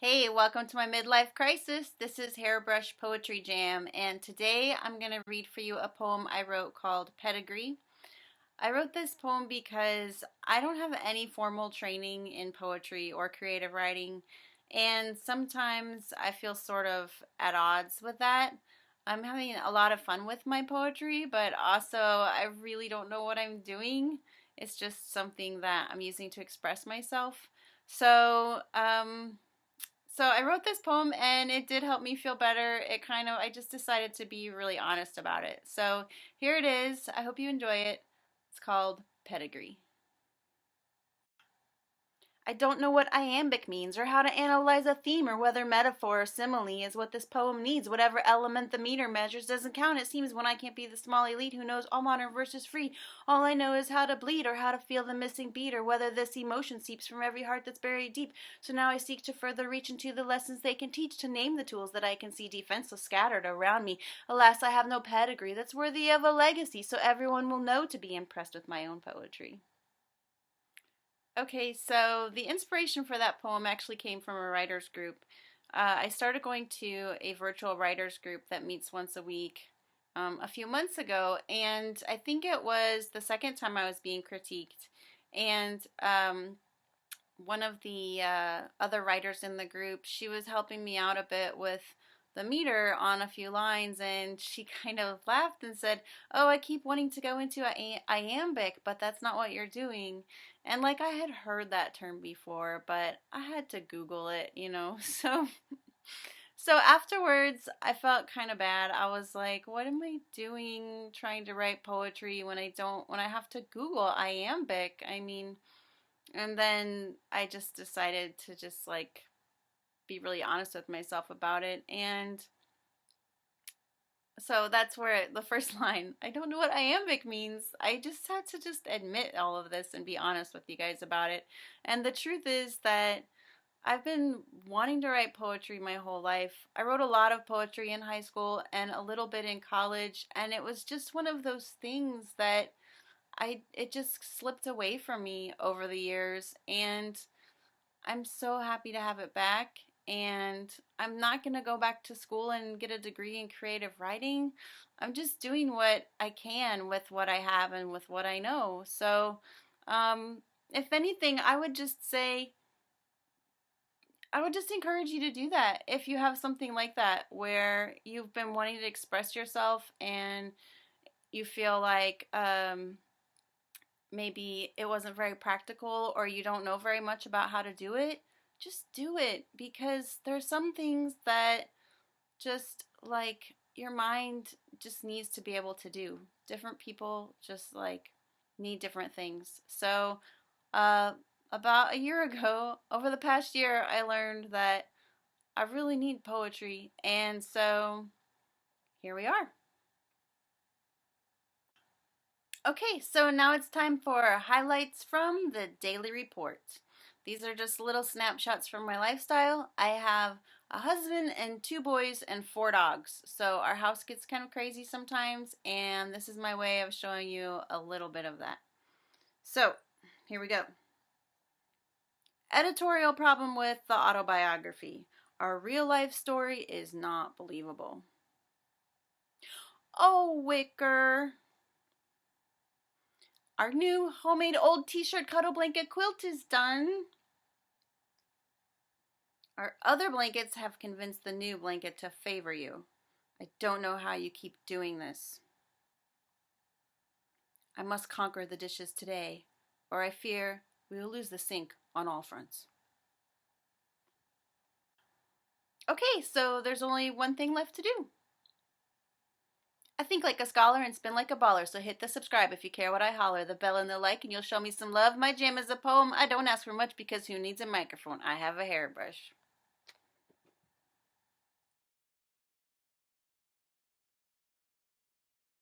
Hey, welcome to my midlife crisis. This is Hairbrush Poetry Jam, and today I'm going to read for you a poem I wrote called Pedigree. I wrote this poem because I don't have any formal training in poetry or creative writing, and sometimes I feel sort of at odds with that. I'm having a lot of fun with my poetry, but also I really don't know what I'm doing. It's just something that I'm using to express myself. So, um, so I wrote this poem and it did help me feel better. I just decided to be really honest about it. So here it is. I hope you enjoy it. It's called Pedigree. I don't know what iambic means, or how to analyze a theme, or whether metaphor or simile is what this poem needs. Whatever element the meter measures doesn't count, it seems, when I can't be the small elite who knows all modern verse is free. All I know is how to bleed, or how to feel the missing beat, or whether this emotion seeps from every heart that's buried deep. So now I seek to further reach into the lessons they can teach, to name the tools that I can see defenseless scattered around me. Alas, I have no pedigree that's worthy of a legacy, so everyone will know to be impressed with my own poetry. Okay, so the inspiration for that poem actually came from a writer's group. I started going to a virtual writers group that meets once a week a few months ago, and I think it was the second time I was being critiqued. And one of the other writers in the group, she was helping me out a bit with the meter on a few lines, and she kind of laughed and said, "Oh, I keep wanting to go into iambic, but that's not what you're doing." And like, I had heard that term before, but I had to Google it. So afterwards, I felt kind of bad. I was like, what am I doing trying to write poetry when I have to Google iambic? I mean, and then I just decided to just like be really honest with myself about it. And so that's where the first line, I don't know what iambic means. I just had to just admit all of this and be honest with you guys about it. And the truth is that I've been wanting to write poetry my whole life. I wrote a lot of poetry in high school and a little bit in college, and it was just one of those things that it just slipped away from me over the years, and I'm so happy to have it back. And I'm not going to go back to school and get a degree in creative writing. I'm just doing what I can with what I have and with what I know. So, if anything, I would just encourage you to do that if you have something like that where you've been wanting to express yourself and you feel like maybe it wasn't very practical or you don't know very much about how to do it. Just do it, because there's some things that just like your mind just needs to be able to do. Different people just like need different things. So, uh, about a year ago, over the past year, I learned that I really need poetry, and so here we are. Okay, so now it's time for highlights from the daily report. These are just little snapshots from my lifestyle. I have a husband and 2 boys and 4 dogs. So our house gets kind of crazy sometimes, and this is my way of showing you a little bit of that. So here we go. Editorial problem with the autobiography. Our real life story is not believable. Oh, Wicker. Our new homemade old t-shirt cuddle blanket quilt is done. Our other blankets have convinced the new blanket to favor you. I don't know how you keep doing this. I must conquer the dishes today, or I fear we will lose the sink on all fronts. Okay, so there's only one thing left to do. I think like a scholar and spin like a baller, so hit the subscribe if you care what I holler, the bell and the like, and you'll show me some love. My jam is a poem. I don't ask for much because who needs a microphone? I have a hairbrush.